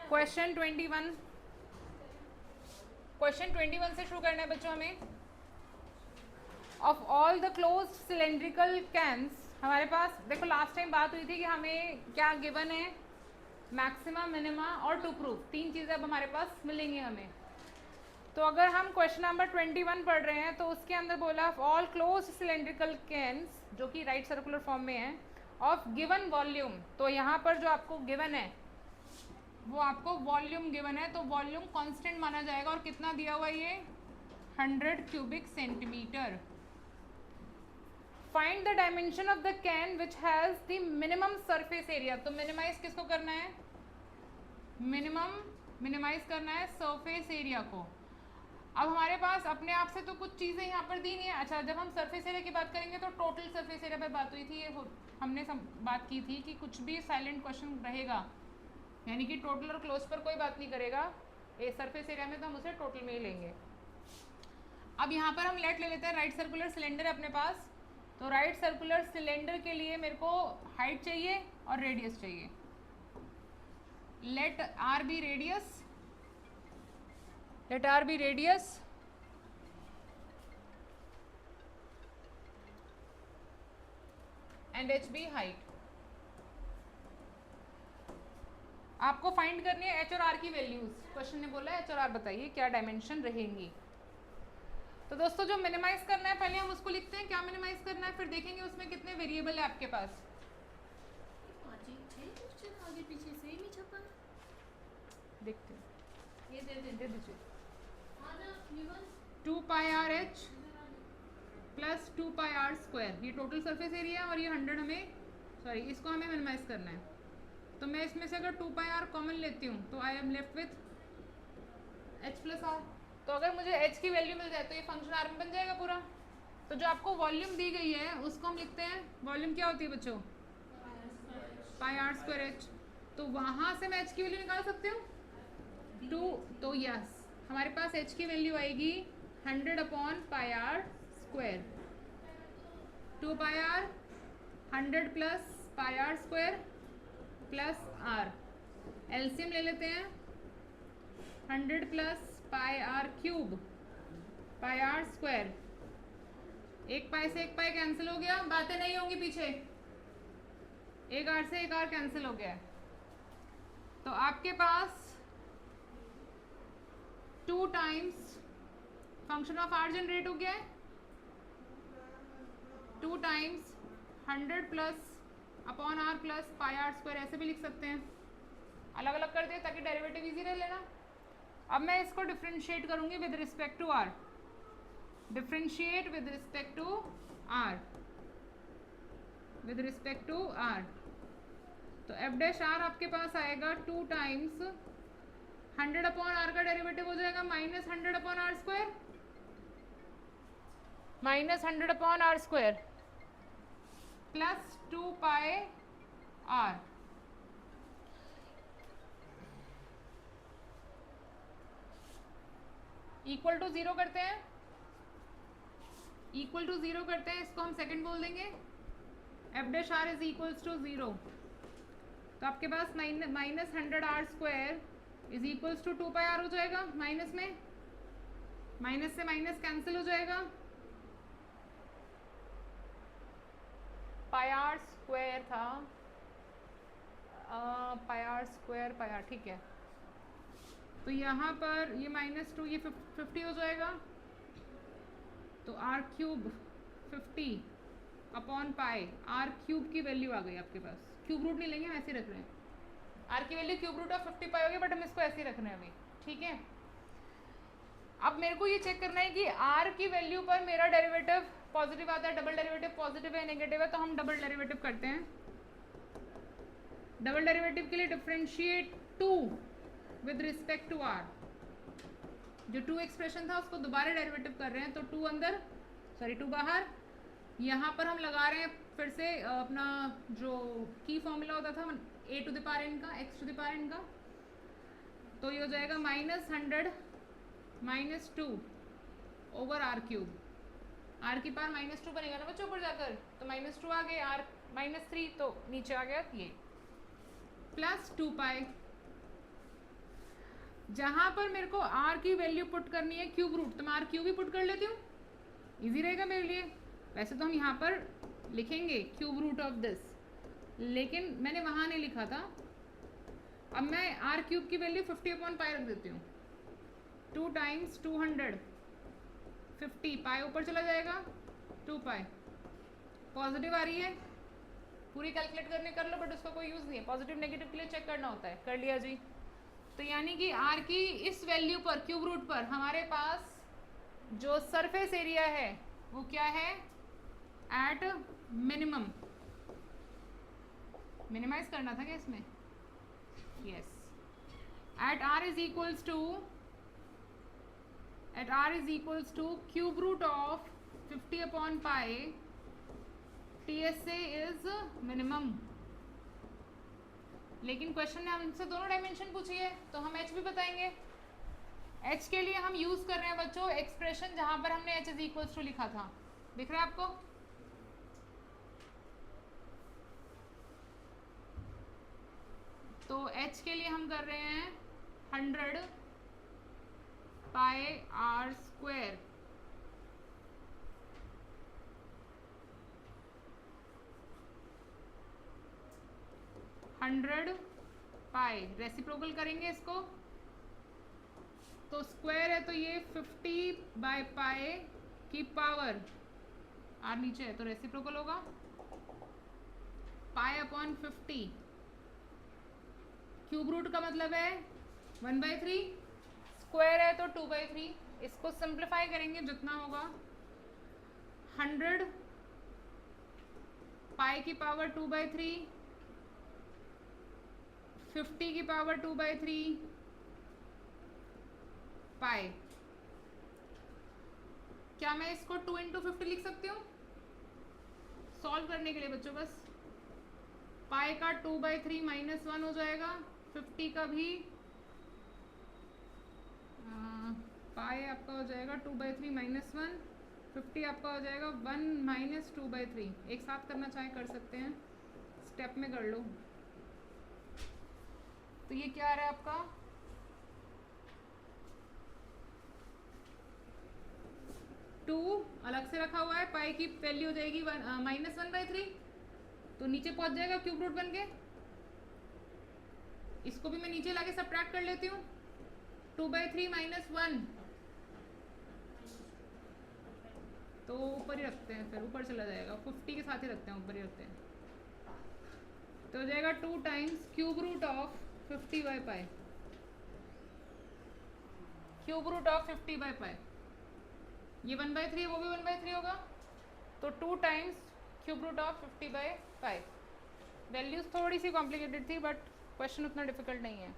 Question 21, question 21 से शुरू करना है बच्चों हमें। Of all the close cylindrical cans, हमारे पास देखो लास्ट टाइम बात हुई थी कि हमें क्या गिवन है, मैक्सिमा, मिनिमा और टू प्रूफ, तीन चीज़ें अब हमारे पास मिलेंगी हमें। तो अगर हम क्वेश्चन नंबर 21 पढ़ रहे हैं तो उसके अंदर बोला of all close cylindrical cans, जो कि राइट सर्कुलर फॉर्म में है, ऑफ गिवन वॉल्यूम। तो यहाँ पर जो आपको गिवन है वो आपको वॉल्यूम गिवन है, तो वॉल्यूम कांस्टेंट माना जाएगा। और कितना दिया हुआ है ये 100 cubic centimetre. Find the dimension of the can which has the minimum surface area. तो मिनिमाइज किसको करना है, मिनिमाइज करना है सरफेस एरिया को। अब हमारे पास अपने आप से तो कुछ चीज़ें यहाँ पर दी नहीं है। अच्छा, जब हम सरफेस एरिया की बात करेंगे तो टोटल सरफेस एरिया पर बात हुई थी, ये हमने बात की थी कि कुछ भी साइलेंट क्वेश्चन रहेगा यानी कि टोटल और क्लोज पर कोई बात नहीं करेगा, ए सरफेस एरिया में तो हम उसे टोटल में ही लेंगे। अब यहाँ पर हम लेट ले लेते हैं, राइट सर्कुलर सिलेंडर है अपने पास। तो राइट सर्कुलर सिलेंडर के लिए मेरे को हाइट चाहिए और रेडियस चाहिए। Let r be radius, let r be radius and h be height. आपको फाइंड करनी है एच और आर की वैल्यूज। क्वेश्चन ने बोला है एच और आर बताइए क्या डायमेंशन रहेंगी। तो दोस्तों जो मिनिमाइज करना है पहले हम उसको लिखते हैं, क्या मिनिमाइज करना है, फिर देखेंगे उसमें कितने वेरिएबल है आपके पास। आगे पीछे सेम ही छपा है। देखते हैं, ये दे दीजिए। 2 pi r h plus 2 pi r square, ये टोटल सरफेस एरिया है और ये 100 हमें, सॉरी इसको हमें मिनिमाइज करना है। तो मैं इसमें से अगर 2 पाई आर कॉमन लेती हूँ तो I am left with h plus r. तो अगर मुझे एच की वैल्यू मिल जाए तो ये फंक्शन आर में बन जाएगा पूरा। तो जो आपको वॉल्यूम दी गई है उसको हम लिखते हैं, वॉल्यूम क्या होती है बच्चों, पाई आर स्क्वायर एच। तो वहाँ से मैं एच की वैल्यू निकाल सकती हूँ 2, तो यस हमारे पास एच की वैल्यू आएगी 100 upon pi r square. 2 pi r 100 plus pi r square plus r, LCM ले लेते हैं 100 plus pi r cube pi r square. एक पाई से एक पाई कैंसिल हो गया, बातें नहीं होंगी पीछे, एक आर से एक आर कैंसिल हो गया। तो आपके पास 2 times function of r generate हो गया है, 2 times 100 plus upon r plus pi r square, ऐसे भी लिख सकते हैं, अलग अलग कर दे ताकि डेरिवेटिव इजी रह लेना। अब मैं इसको डिफ्रेंशिएट करूंगी with respect to R, differentiate with respect to R, with respect to R. तो एफ डैश आर आपके पास आएगा 2 टाइम्स 100 अपॉन आर का डेरिवेटिव हो जाएगा minus 100 upon R square, minus 100 upon R square plus 2 pi R. Equal to 0 करते हैं, equal to 0 करते हैं, इसको हम सेकंड बोल देंगे। F dash r is equals to 0। तो आपके पास minus 100 r square is equals to 2 pi r हो जाएगा, माइनस में माइनस से माइनस कैंसिल हो जाएगा, पाई आर स्क्वायर था, पाई आर स्क्वायर पाई आर, ठीक है। तो यहाँ पर ये -2 ये 50 हो जाएगा, तो r cube 50 upon pi, r cube की वैल्यू आ गई आपके पास, क्यूब रूट नहीं लेंगे, हम ऐसे रख रहे हैं, आर की वैल्यू क्यूब रूट ऑफ 50 पाई होगी, बट हम इसको ऐसे ही रख रहे हैं अभी, ठीक है। अब मेरे को ये चेक करना है कि आर की वैल्यू पर मेरा डेरिवेटिव पॉजिटिव आता है, डबल डेरिवेटिव पॉजिटिव है नेगेटिव है, तो हम डबल डेरिवेटिव करते हैं। डबल डेरिवेटिव के लिए differentiate 2 with respect to r, जो 2 एक्सप्रेशन था उसको दोबारा डेरिवेटिव कर रहे हैं, तो 2 अंदर, सॉरी 2 बाहर। यहाँ पर हम लगा रहे हैं फिर से अपना जो की फॉर्मूला होता था a to the power n का, x to the power n का, तो ये हो जाएगा -100 -2 ओवर आर क्यूब, आर की पावर -2 बनेगा ना बच्चों ऊपर जाकर, तो -2 आ गए, आर -3 तो नीचे आ गया ये, प्लस 2 पाई जहाँ पर मेरे को आर की वैल्यू पुट करनी है क्यूब रूट, तो मैं आर क्यूब ही पुट कर लेती हूँ, इजी रहेगा मेरे लिए। वैसे तो हम यहाँ पर लिखेंगे क्यूब रूट ऑफ दिस, लेकिन मैंने वहाँ नहीं लिखा था। अब मैं आर क्यूब की वैल्यू 50/π रख देती हूँ। 2 टाइम्स 200, 50, पाई ऊपर चला जाएगा, 2π। पॉजिटिव आ रही है, पूरी कैलकुलेट करने कर लो, बट उसका कोई यूज़ नहीं है, पॉजिटिव नेगेटिव के लिए चेक करना होता है। कर लिया जी। तो यानी कि आर की इस वैल्यू पर, क्यूब रूट पर, हमारे पास जो सरफेस एरिया है वो क्या है, एट मिनिमम। मिनिमाइज करना था क्या इसमें, yes. At r is equals to cube root of 50/π, TSA is minimum. लेकिन क्वेश्चन ने हमसे दोनों डायमेंशन पूछी है, तो हम h भी बताएंगे। h के लिए हम यूज कर रहे हैं बच्चों एक्सप्रेशन जहां पर हमने h इज इक्वल्स टू लिखा था, दिख रहा है आपको। तो h के लिए हम कर रहे हैं 100πr²। रेसिप्रोकल करेंगे इसको, तो स्क्वायर है तो ये 50/π की पावर, आर नीचे है तो रेसिप्रोकल होगा, π/50। क्यूब रूट का मतलब है 1/3, स्क्वायर है तो 2/3। इसको सिंप्लीफाई करेंगे जितना होगा, 100 पाई की पावर 2/3, 50 की पावर 2/3 पाई। क्या मैं इसको 2 × 50 लिख सकती हूँ सॉल्व करने के लिए बच्चों? बस पाई का 2/3 -1 हो जाएगा, 50 का भी पाई आपका हो जाएगा 2/3 -1, 50 आपका हो जाएगा 1 - 2/3। एक साथ करना चाहे कर सकते हैं, स्टेप में कर लो। तो ये क्या आ रहा है आपका, 2 अलग से रखा हुआ है, पाई की वैल्यू हो जाएगी -1/3, तो नीचे पहुंच जाएगा क्यूब रूट बन के। इसको भी मैं नीचे लाके सब्ट्रैक्ट कर लेती हूँ, 2/3 -1, तो ऊपर ही रखते हैं, फिर ऊपर चला जाएगा, 50 के साथ ही रखते हैं, ऊपर ही रखते हैं। तो हो जाएगा 2 times cube root of 50/π, cube root of 50/π। ये 1/3, वो भी 1/3 होगा, तो 2 times cube root of 50/π। Values थोड़ी सी कॉम्प्लिकेटेड थी, बट क्वेश्चन उतना डिफिकल्ट नहीं है।